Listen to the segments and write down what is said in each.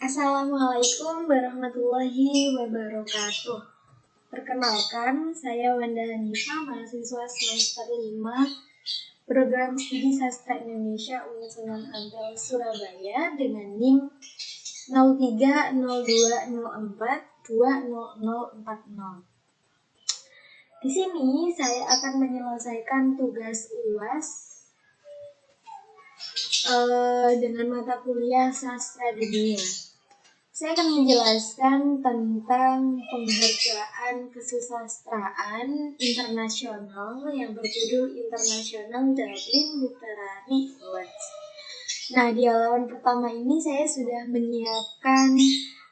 Assalamualaikum warahmatullahi wabarakatuh. Perkenalkan, saya Wanda Hanifah, mahasiswa semester 5 Program Studi Sastra Indonesia Universitas Ampel Surabaya dengan NIM 030204200040. Di sini saya akan menyelesaikan tugas UAS dengan mata kuliah Sastra Dunia. Saya akan menjelaskan tentang penghargaan kesusastraan internasional yang berjudul International Dublin Literary Awards. Nah, di halaman pertama ini saya sudah menyiapkan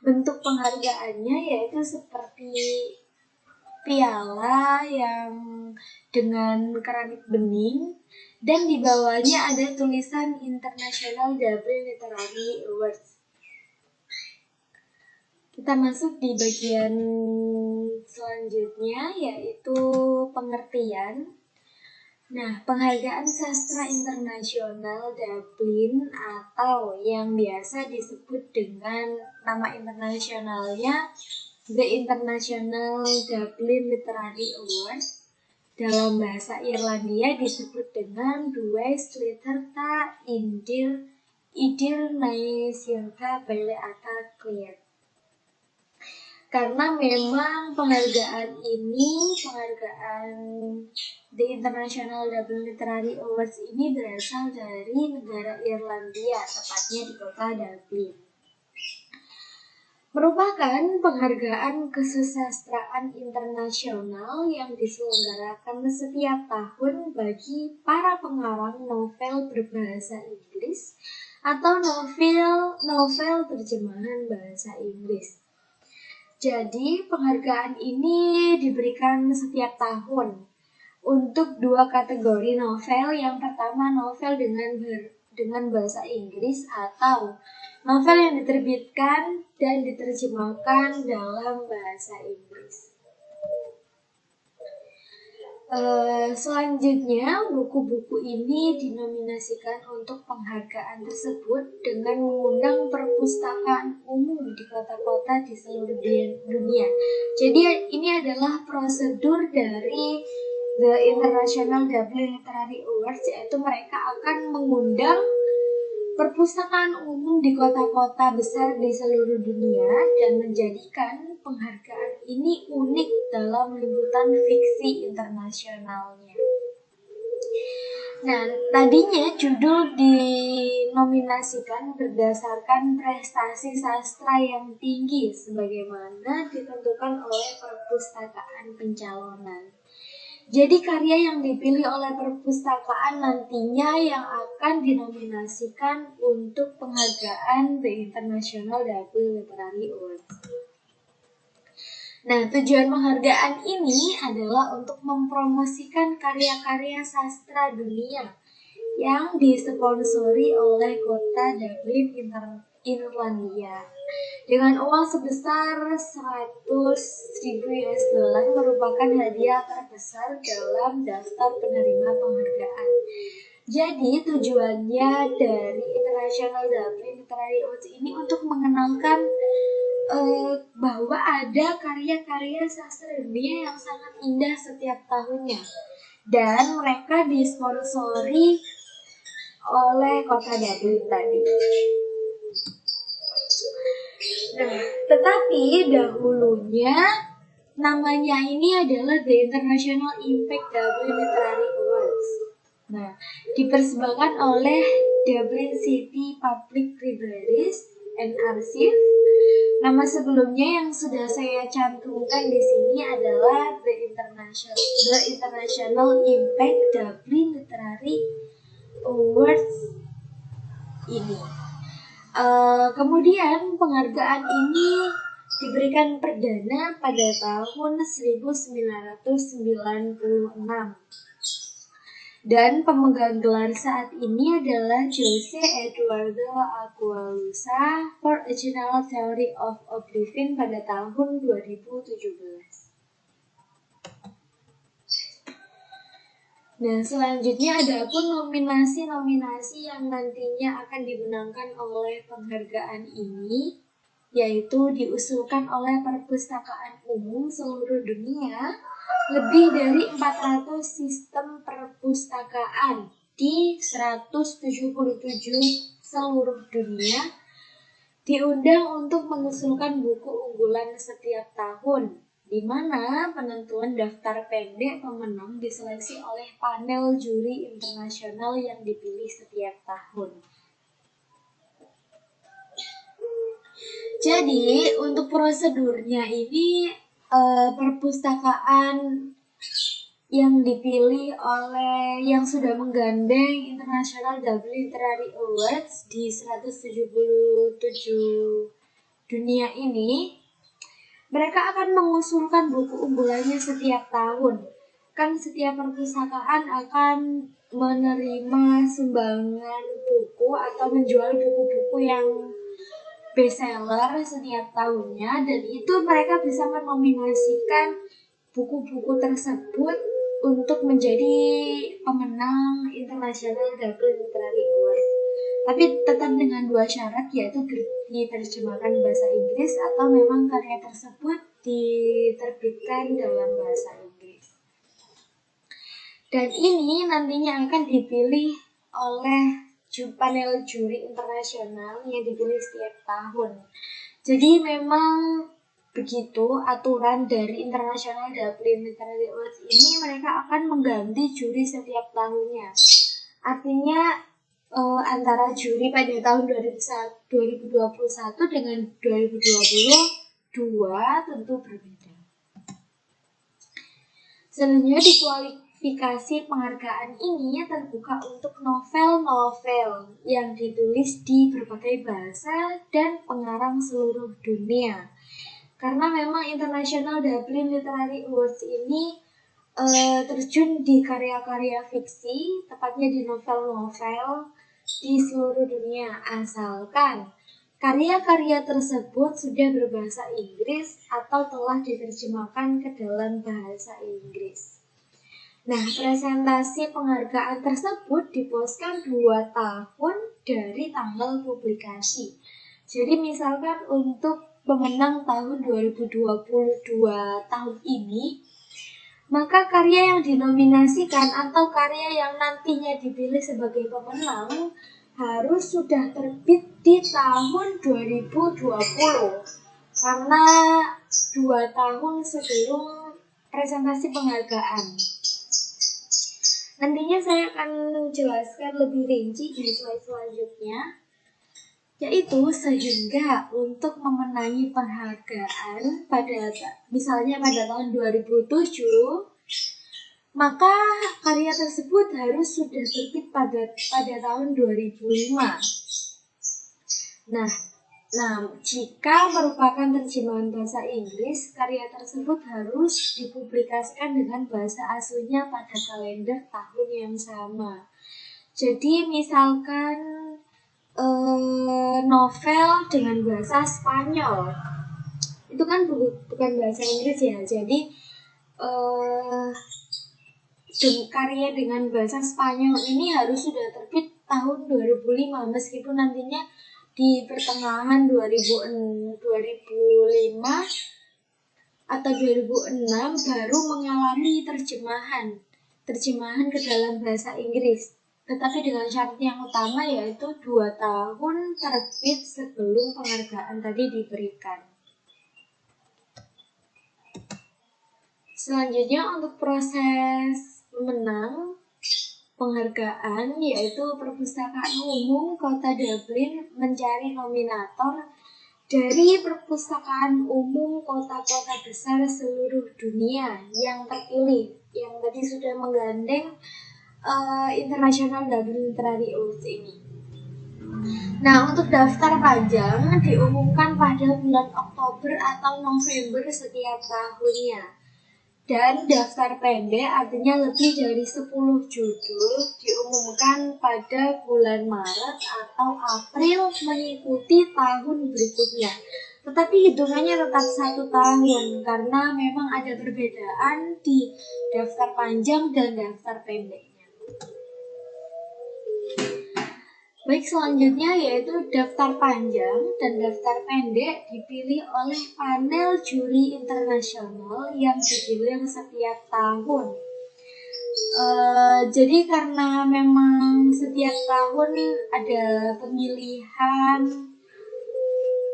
bentuk penghargaannya, yaitu seperti piala yang dengan keramik bening, dan di bawahnya ada tulisan International Dublin Literary Awards. Kita masuk di bagian selanjutnya, yaitu pengertian. Nah, penghargaan sastra internasional Dublin atau yang biasa disebut dengan nama internasionalnya The International Dublin Literary Awards, dalam bahasa Irlandia disebut dengan Dwys Literata Idir Naisiolta Beleata Clear. Karena memang penghargaan The International Dublin Literary Awards ini berasal dari negara Irlandia, tepatnya di kota Dublin. Merupakan penghargaan kesusastraan internasional yang diselenggarakan setiap tahun bagi para pengarang novel berbahasa Inggris atau novel terjemahan bahasa Inggris. Jadi, penghargaan ini diberikan setiap tahun untuk dua kategori novel. Yang pertama, novel dengan bahasa Inggris atau novel yang diterbitkan dan diterjemahkan dalam bahasa Inggris. Selanjutnya, buku-buku ini dinominasikan untuk penghargaan tersebut dengan mengundang perpustakaan umum di kota-kota di seluruh dunia. Jadi ini adalah prosedur dari The International Dublin Literary Awards, yaitu mereka akan mengundang perpustakaan umum di kota-kota besar di seluruh dunia dan menjadikan penghargaan ini unik dalam liputan fiksi internasionalnya. Nah, tadinya judul dinominasikan berdasarkan prestasi sastra yang tinggi sebagaimana ditentukan oleh perpustakaan pencalonan. Jadi karya yang dipilih oleh perpustakaan nantinya yang akan dinominasikan untuk penghargaan The International Dublin Literary Awards. Nah, tujuan penghargaan ini adalah untuk mempromosikan karya-karya sastra dunia yang disponsori oleh kota Dublin, Irlandia. Dengan uang sebesar 100.000 US dollar merupakan hadiah terbesar dalam daftar penerima penghargaan. Jadi tujuannya dari International Dublin Literary Awards ini untuk mengenalkan bahwa ada karya-karya sastra dunia yang sangat indah setiap tahunnya, dan mereka disponsori oleh kota Dublin tadi. Nah, tetapi dahulunya namanya ini adalah The International Impact Dublin Literary Awards. Nah, dipersembahkan oleh Dublin City Public Libraries and Archives. Nama sebelumnya yang sudah saya cantumkan di sini adalah The International Impact Dublin Literary Awards ini. Kemudian penghargaan ini diberikan perdana pada tahun 1996 dan pemegang gelar saat ini adalah Jose Eduardo Agualusa for a General Theory of Oblivion pada tahun 2017. Nah, selanjutnya ada pun nominasi-nominasi yang nantinya akan dimenangkan oleh penghargaan ini. yaitu diusulkan oleh Perpustakaan Umum seluruh dunia. Lebih dari 400 sistem perpustakaan di 177 seluruh dunia diundang untuk mengusulkan buku unggulan setiap tahun, di mana penentuan daftar pendek pemenang diseleksi oleh panel juri internasional yang dipilih setiap tahun. Jadi untuk prosedurnya ini perpustakaan yang dipilih oleh yang sudah menggandeng International Dublin Literary Awards di 177 dunia ini, mereka akan mengusulkan buku unggulannya setiap tahun. Kan setiap perpustakaan akan menerima sumbangan buku atau menjual buku-buku yang bestseller setiap tahunnya, dan itu mereka bisa menominasikan buku-buku tersebut untuk menjadi pemenang International Dublin Literary Award. Tapi tetap dengan 2 syarat, yaitu diterjemahkan bahasa Inggris atau memang karya tersebut diterbitkan dalam bahasa Inggris. Dan ini nantinya akan dipilih oleh panel juri internasional yang dipilih setiap tahun. Jadi memang begitu aturan dari International Dublin Literary Awards ini, mereka akan mengganti juri setiap tahunnya. Artinya antara juri pada tahun 2021 dengan 2022 tentu berbeda. Selanjutnya kualifikasi penghargaan ini terbuka untuk novel-novel yang ditulis di berbagai bahasa dan pengarang seluruh dunia. Karena memang International Dublin Literary Awards ini terjun di karya-karya fiksi, tepatnya di novel-novel di seluruh dunia, asalkan karya-karya tersebut sudah berbahasa Inggris atau telah diterjemahkan ke dalam bahasa Inggris. Nah, presentasi penghargaan tersebut diposkan 2 tahun dari tanggal publikasi. Jadi misalkan untuk pemenang tahun 2022 tahun ini, maka karya yang dinominasikan atau karya yang nantinya dipilih sebagai pemenang harus sudah terbit di tahun 2020, karena 2 tahun sebelum presentasi penghargaan. Nantinya saya akan menjelaskan lebih rinci di slide selanjutnya, yaitu sehingga untuk memenangi penghargaan misalnya pada tahun 2007, maka karya tersebut harus sudah terbit pada tahun 2005. Nah, jika merupakan terjemahan bahasa Inggris, karya tersebut harus dipublikasikan dengan bahasa aslinya pada kalender tahun yang sama. Jadi misalkan novel dengan bahasa Spanyol, itu kan bukan bahasa Inggris ya. Jadi karya dengan bahasa Spanyol ini harus sudah terbit tahun 2005, meskipun nantinya di pertengahan 2005 atau 2006 baru mengalami terjemahan ke dalam bahasa Inggris. Tetapi dengan syarat yang utama, yaitu 2 tahun terbit sebelum penghargaan tadi diberikan. Selanjutnya untuk proses pemenang penghargaan, yaitu Perpustakaan Umum Kota Dublin mencari nominator dari Perpustakaan Umum kota-kota besar seluruh dunia yang terpilih, yang tadi sudah menggandeng International Dublin Literary Awards ini. Nah, untuk daftar panjang diumumkan pada bulan Oktober atau November setiap tahunnya. Dan daftar pendek, artinya lebih dari 10 judul, diumumkan pada bulan Maret atau April mengikuti tahun berikutnya. Tetapi hitungannya tetap 1 tahun, karena memang ada perbedaan di daftar panjang dan daftar pendeknya. Baik, selanjutnya yaitu daftar panjang dan daftar pendek dipilih oleh panel juri internasional yang digilir setiap tahun. Jadi karena memang setiap tahun ada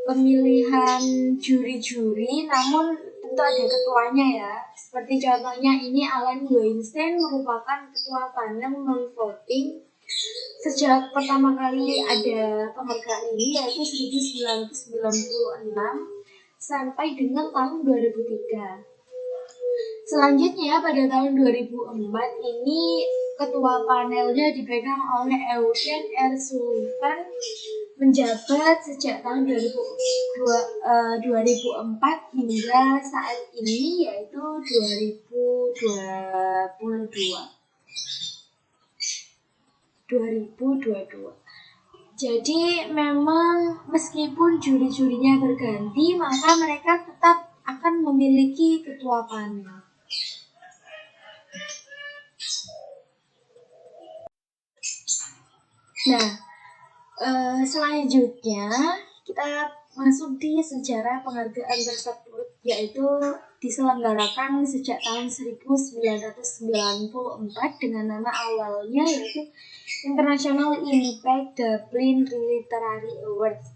pemilihan juri-juri, namun tentu ada ketuanya ya. Seperti contohnya ini Alan Weinstein merupakan ketua panel non-voting sejak pertama kali ada penghargaan ini, yaitu 1996 sampai dengan tahun 2003. Selanjutnya pada tahun 2004 ini ketua panelnya dipegang oleh Eugene R. Sullivan, menjabat sejak tahun 2004 hingga saat ini, yaitu 2022. Jadi memang meskipun juri-jurinya berganti, maka mereka tetap akan memiliki ketua panel. Nah, selanjutnya kita masuk di sejarah penghargaan tersebut, yaitu diselenggarakan sejak tahun 1994 dengan nama awalnya yaitu International Impact Dublin Literary Awards.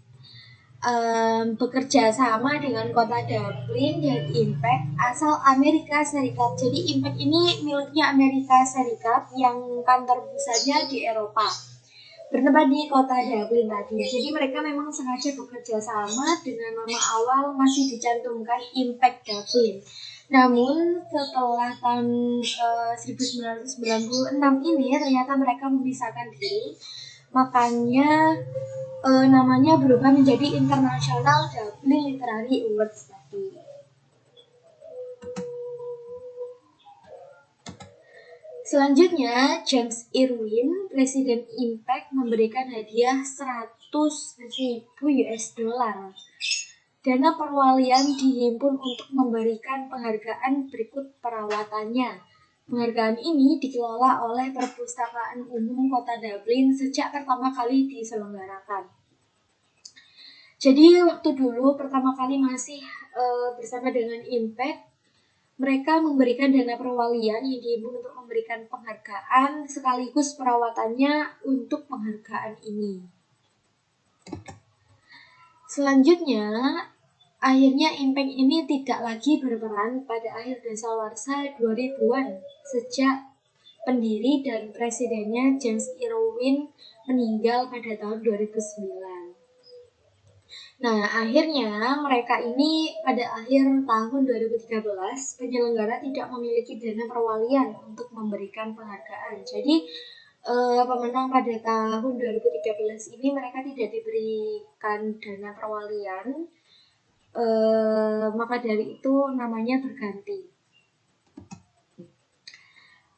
Bekerja sama dengan kota Dublin dan Impact asal Amerika Serikat. Jadi Impact ini miliknya Amerika Serikat yang kantor pusatnya di Eropa, bertempat di kota Dublin tadi. Jadi mereka memang sengaja bekerja sama dengan nama awal masih dicantumkan Impact Dublin. Namun setelah tahun 1996 ini ternyata mereka memisahkan diri, makanya namanya berubah menjadi International Dublin Literary Awards tadi. Selanjutnya, James Irwin, Presiden Impact, memberikan hadiah 100.000 US dollar. Dana perwalian dihimpun untuk memberikan penghargaan berikut perawatannya. Penghargaan ini dikelola oleh Perpustakaan Umum Kota Dublin sejak pertama kali diselenggarakan. Jadi waktu dulu pertama kali masih bersama dengan Impact, mereka memberikan dana perwalian yang dihimpun untuk memberikan penghargaan sekaligus perawatannya untuk penghargaan ini. Selanjutnya, akhirnya Impact ini tidak lagi berperan pada akhir dasawarsa 2000-an sejak pendiri dan presidennya James Irwin meninggal pada tahun 2009. Nah, akhirnya mereka ini pada akhir tahun 2013 penyelenggara tidak memiliki dana perwalian untuk memberikan penghargaan. Jadi pemenang pada tahun 2013 ini mereka tidak diberikan dana perwalian, maka dari itu namanya berganti.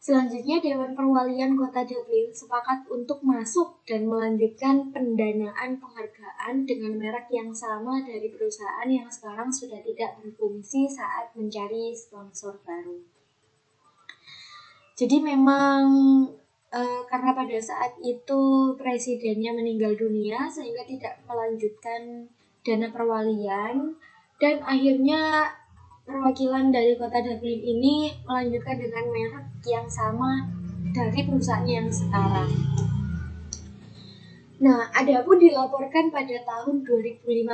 Selanjutnya, Dewan Perwalian Kota Dublin sepakat untuk masuk dan melanjutkan pendanaan penghargaan dengan merek yang sama dari perusahaan yang sekarang sudah tidak berfungsi saat mencari sponsor baru. Jadi memang karena pada saat itu presidennya meninggal dunia sehingga tidak melanjutkan dana perwalian, dan akhirnya perwakilan dari kota Dublin ini melanjutkan dengan merek yang sama dari perusahaan yang sekarang. Nah, adapun dilaporkan pada tahun 2015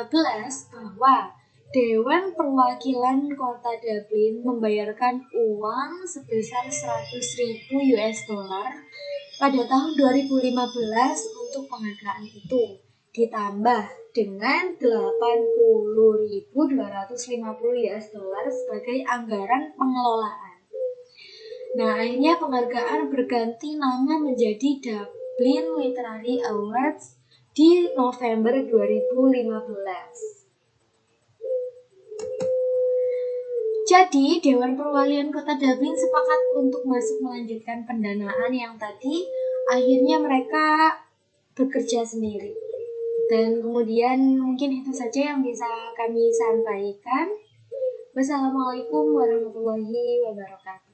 bahwa Dewan Perwakilan Kota Dublin membayarkan uang sebesar 100.000 US dollar pada tahun 2015 untuk penghargaan itu, ditambah dengan 80.250 US dollar sebagai anggaran pengelolaan. Nah, akhirnya penghargaan berganti nama menjadi Dublin Literary Awards di November 2015. Jadi, Dewan Perwalian Kota Dublin sepakat untuk masuk melanjutkan pendanaan yang tadi. Akhirnya mereka bekerja sendiri. Dan kemudian mungkin itu saja yang bisa kami sampaikan. Wassalamualaikum warahmatullahi wabarakatuh.